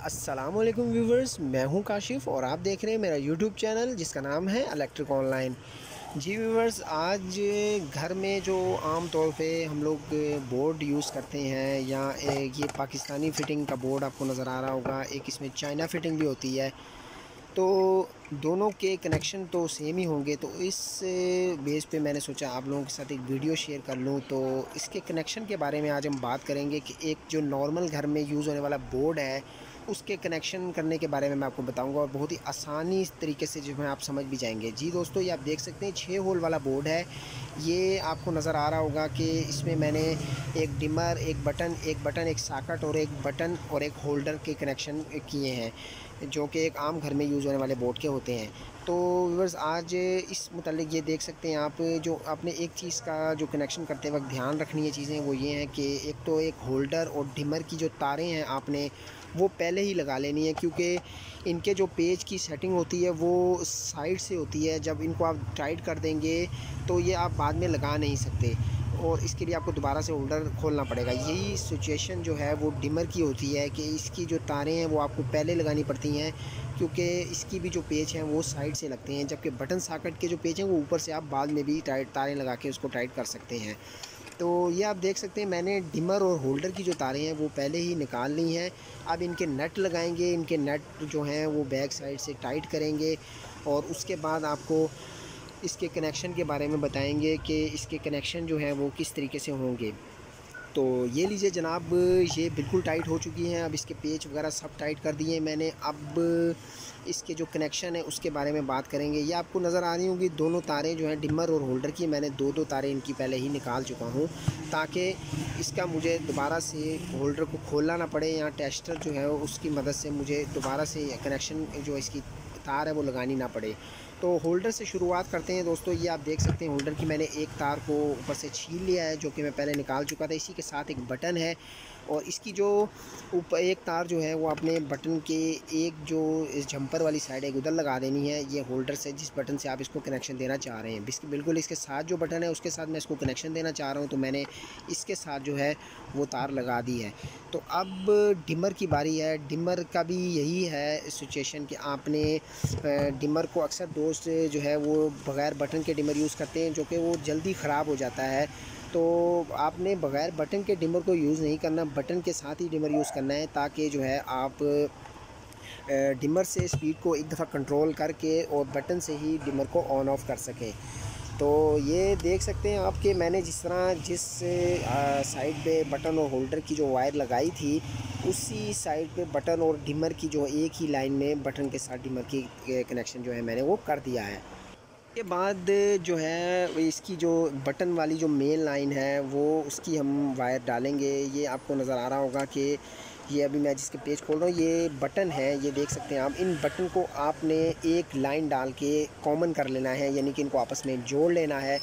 अस्सलामुअलैकुम व्यूवर्स, मैं हूं काशिफ़ और आप देख रहे हैं मेरा यूट्यूब चैनल जिसका नाम है इलेक्ट्रिक ऑनलाइन। जी व्यूवर्स, आज घर में जो आम तौर पे हम लोग बोर्ड यूज़ करते हैं या ये पाकिस्तानी फ़िटिंग का बोर्ड आपको नज़र आ रहा होगा, एक इसमें चाइना फ़िटिंग भी होती है। तो दोनों के कनेक्शन तो सेम ही होंगे, तो इस बेस पे मैंने सोचा आप लोगों के साथ एक वीडियो शेयर कर लूँ। तो इसके कनेक्शन के बारे में आज हम बात करेंगे कि एक जो नॉर्मल घर में यूज़ होने वाला बोर्ड है उसके कनेक्शन करने के बारे में मैं आपको बताऊंगा और बहुत ही आसानी तरीके से जो है आप समझ भी जाएंगे। जी दोस्तों, ये आप देख सकते हैं 6 होल वाला बोर्ड है। ये आपको नज़र आ रहा होगा कि इसमें मैंने एक डिमर, एक बटन, एक सॉकेट और एक बटन और एक होल्डर के कनेक्शन किए हैं, जो कि एक आम घर में यूज़ होने वाले बोर्ड के होते हैं। तो व्यूअर्स, आज इस मुतालिक ये देख सकते हैं आप, जो आपने एक चीज़ का जो कनेक्शन करते वक्त ध्यान रखनी है चीज़ें वो ये हैं कि एक तो एक होल्डर और डिमर की जो तारें हैं आपने वो पहले ही लगा लेनी है, क्योंकि इनके जो पेज की सेटिंग होती है वो साइड से होती है। जब इनको आप टाइट कर देंगे तो ये आप बाद में लगा नहीं सकते और इसके लिए आपको दोबारा से होल्डर खोलना पड़ेगा। यही सिचुएशन जो है वो डिमर की होती है कि इसकी जो तारें हैं वो आपको पहले लगानी पड़ती हैं, क्योंकि इसकी भी जो पेच हैं वो साइड से लगते हैं, जबकि बटन सॉकेट के जो पेच हैं वो ऊपर से आप बाद में भी तारें लगा के उसको टाइट कर सकते हैं। तो ये आप देख सकते हैं मैंने डिमर और होल्डर की जो तारें हैं वो पहले ही निकाल ली हैं। अब इनके नट लगाएंगे, इनके नट जो हैं वो बैक साइड से टाइट करेंगे और उसके बाद आपको इसके कनेक्शन के बारे में बताएंगे कि इसके कनेक्शन जो हैं वो किस तरीके से होंगे। तो ये लीजिए जनाब, ये बिल्कुल टाइट हो चुकी हैं। अब इसके पेच वगैरह सब टाइट कर दिए मैंने। अब इसके जो कनेक्शन है उसके बारे में बात करेंगे। ये आपको नज़र आ रही होंगी दोनों तारें जो हैं डिमर और होल्डर की, मैंने दो तारें इनकी पहले ही निकाल चुका हूँ, ताकि इसका मुझे दोबारा से होल्डर को खोलना ना पड़े या टेस्टर जो है उसकी मदद से मुझे दोबारा से कनेक्शन जो इसकी तार है वो लगानी ना पड़े। तो होल्डर से शुरुआत करते हैं दोस्तों। ये आप देख सकते हैं होल्डर की मैंने एक तार को ऊपर से छील लिया है, जो कि मैं पहले निकाल चुका था। इसी के साथ एक बटन है और इसकी जो ऊपर एक तार जो है वो अपने बटन के एक जो इस जंपर वाली साइड है उधर लगा देनी है। ये होल्डर से जिस बटन से आप इसको कनेक्शन देना चाह रहे हैं, बिल्कुल इसके साथ जो बटन है उसके साथ मैं इसको कनेक्शन देना चाह रहा हूँ, तो मैंने इसके साथ जो है वो तार लगा दी है। तो अब डिमर की बारी है। डिमर का भी यही है सिचुएशन कि आपने डिमर को अक्सर दोस्त जो है वो बग़ैर बटन के डिमर यूज़ करते हैं, जो कि वो जल्दी ख़राब हो जाता है। तो आपने बग़ैर बटन के डिमर को यूज़ नहीं करना, बटन के साथ ही डिमर यूज़ करना है, ताकि जो है आप डिमर से स्पीड को एक दफ़ा कंट्रोल करके और बटन से ही डिमर को ऑन ऑफ़ कर सकें। तो ये देख सकते हैं आप कि मैंने जिस साइड पे बटन और होल्डर की जो वायर लगाई थी उसी साइड पे बटन और डिमर की जो एक ही लाइन में बटन के साथ डिमर की कनेक्शन जो है मैंने वो कर दिया है। के बाद जो है इसकी जो बटन वाली जो मेन लाइन है वो उसकी हम वायर डालेंगे। ये आपको नज़र आ रहा होगा कि ये अभी मैं जिसके पेज खोल रहा हूँ ये बटन है, ये देख सकते हैं आप। इन बटन को आपने एक लाइन डाल के कॉमन कर लेना है, यानी कि इनको आपस में जोड़ लेना है।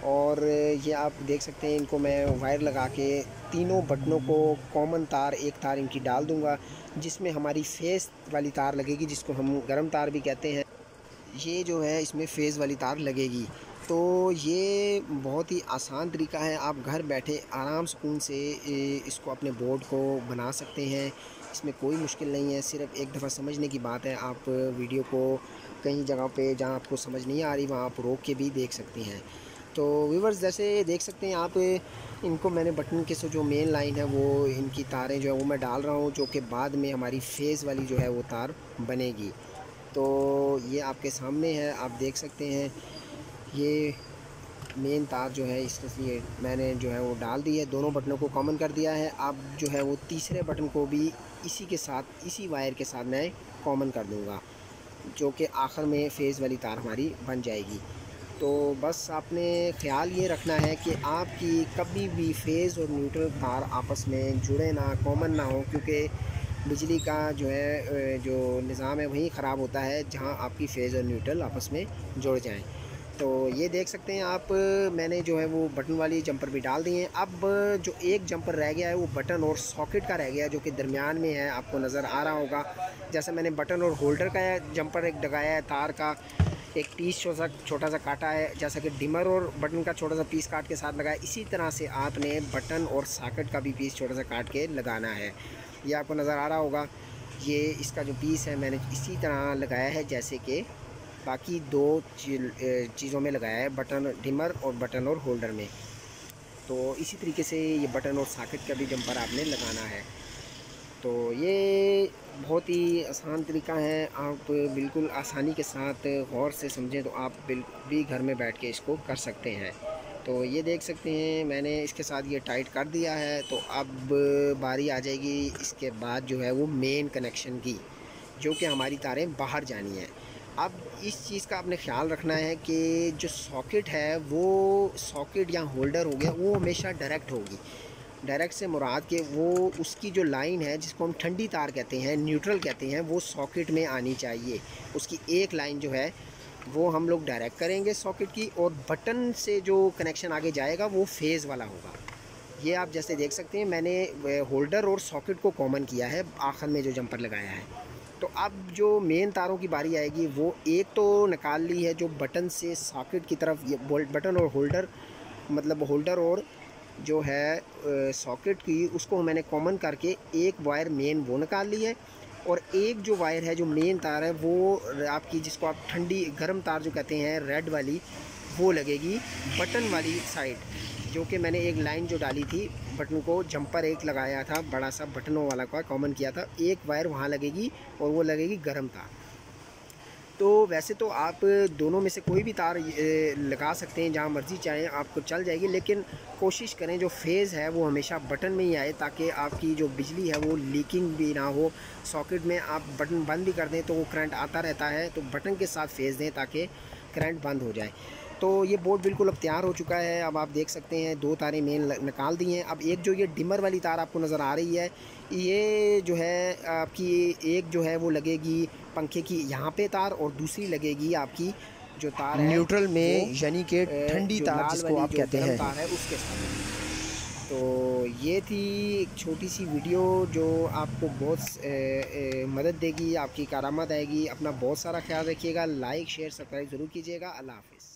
और ये आप देख सकते हैं इनको मैं वायर लगा के तीनों बटनों को कॉमन तार, एक तार इनकी डाल दूँगा, जिसमें हमारी फेस वाली तार लगेगी, जिसको हम गर्म तार भी कहते हैं। ये जो है इसमें फ़ेज़ वाली तार लगेगी। तो ये बहुत ही आसान तरीका है, आप घर बैठे आराम सुकून से इसको अपने बोर्ड को बना सकते हैं। इसमें कोई मुश्किल नहीं है, सिर्फ़ एक दफ़ा समझने की बात है। आप वीडियो को कई जगह पे जहाँ आपको समझ नहीं आ रही वहाँ आप रोक के भी देख सकते हैं। तो व्यूअर्स, जैसे देख सकते हैं आप, इनको मैंने बटन के से जो मेन लाइन है वो इनकी तारें जो है वो मैं डाल रहा हूँ, जो कि बाद में हमारी फ़ेज़ वाली जो है वो तार बनेगी। तो ये आपके सामने है, आप देख सकते हैं ये मेन तार जो है इसलिए मैंने जो है वो डाल दी है, दोनों बटनों को कॉमन कर दिया है। अब जो है वो तीसरे बटन को भी इसी के साथ, इसी वायर के साथ मैं कॉमन कर दूंगा, जो कि आखिर में फ़ेज़ वाली तार हमारी बन जाएगी। तो बस आपने ख़्याल ये रखना है कि आपकी कभी भी फ़ेज़ और न्यूट्रल तार आपस में जुड़े ना, कॉमन ना हो, क्योंकि बिजली का जो है जो निज़ाम है वही ख़राब होता है जहाँ आपकी फ़ेज़ और न्यूट्रल आपस में जुड़ जाएं। तो ये देख सकते हैं आप, मैंने जो है वो बटन वाली जंपर भी डाल दिए हैं। अब जो एक जंपर रह गया है वो बटन और सॉकेट का रह गया है, जो कि दरमियान में है, आपको नज़र आ रहा होगा। जैसे मैंने बटन और होल्डर का जंपर एक लगाया है, तार का एक पीस छोटा सा काटा है, जैसा कि डिमर और बटन का छोटा सा पीस काट के साथ लगाया, इसी तरह से आपने बटन और सॉकेट का भी पीस छोटा सा काट के लगाना है। ये आपको नज़र आ रहा होगा। ये इसका जो पीस है मैंने इसी तरह लगाया है जैसे कि बाकी दो चीज़ों में लगाया है, बटन डिमर और बटन और होल्डर में। तो इसी तरीके से ये बटन और सॉकेट का भी जंपर आपने लगाना है। तो ये बहुत ही आसान तरीका है, आप बिल्कुल आसानी के साथ गौर से समझें तो आप बिल्कुल भी घर में बैठ के इसको कर सकते हैं। तो ये देख सकते हैं मैंने इसके साथ ये टाइट कर दिया है। तो अब बारी आ जाएगी इसके बाद जो है वो मेन कनेक्शन की, जो कि हमारी तारें बाहर जानी है। अब इस चीज़ का आपने ख्याल रखना है कि जो सॉकेट है वो सॉकेट या होल्डर हो गया वो हमेशा डायरेक्ट होगी। डायरेक्ट से मुराद के वो उसकी जो लाइन है जिसको हम ठंडी तार कहते हैं, न्यूट्रल कहते हैं, वो सॉकेट में आनी चाहिए। उसकी एक लाइन जो है वो हम लोग डायरेक्ट करेंगे सॉकेट की, और बटन से जो कनेक्शन आगे जाएगा वो फेज़ वाला होगा। ये आप जैसे देख सकते हैं मैंने होल्डर और सॉकेट को कॉमन किया है आखिर में जो जंपर लगाया है। तो अब जो मेन तारों की बारी आएगी वो एक तो निकाल ली है जो बटन से सॉकेट की तरफ, ये बटन और होल्डर मतलब होल्डर और जो है सॉकेट की, उसको मैंने कॉमन करके एक वायर मेन वो निकाल ली है। और एक जो वायर है जो मेन तार है वो आपकी, जिसको आप ठंडी गर्म तार जो कहते हैं रेड वाली, वो लगेगी बटन वाली साइड। जो कि मैंने एक लाइन जो डाली थी बटन को, जंपर एक लगाया था बड़ा सा बटनों वाला का कॉमन किया था, एक वायर वहाँ लगेगी और वो लगेगी गर्म तार। तो वैसे तो आप दोनों में से कोई भी तार लगा सकते हैं जहाँ मर्ज़ी चाहें, आपको चल जाएगी। लेकिन कोशिश करें जो फेज़ है वो हमेशा बटन में ही आए, ताकि आपकी जो बिजली है वो लीकिंग भी ना हो। सॉकेट में आप बटन बंद भी कर दें तो वो करंट आता रहता है, तो बटन के साथ फेज़ दें ताकि करंट बंद हो जाए। तो ये बोर्ड बिल्कुल अब तैयार हो चुका है। अब आप देख सकते हैं दो तारें मेन निकाल दी हैं। अब एक जो ये डिमर वाली तार आपको नज़र आ रही है, ये जो है आपकी एक जो है वो लगेगी पंखे की यहाँ पे तार, और दूसरी लगेगी आपकी जो तार है न्यूट्रल में, यानी कि ठंडी जो तार लाल जिसको वाली आप जो कहते गर्म हैं। तार है उसके साथ। तो ये थी एक छोटी सी वीडियो जो आपको बहुत मदद देगी, आपकी कारामद आएगी। अपना बहुत सारा ख्याल रखिएगा, लाइक शेयर सब्सक्राइब ज़रूर कीजिएगा। अल्लाह हाफ़िज़।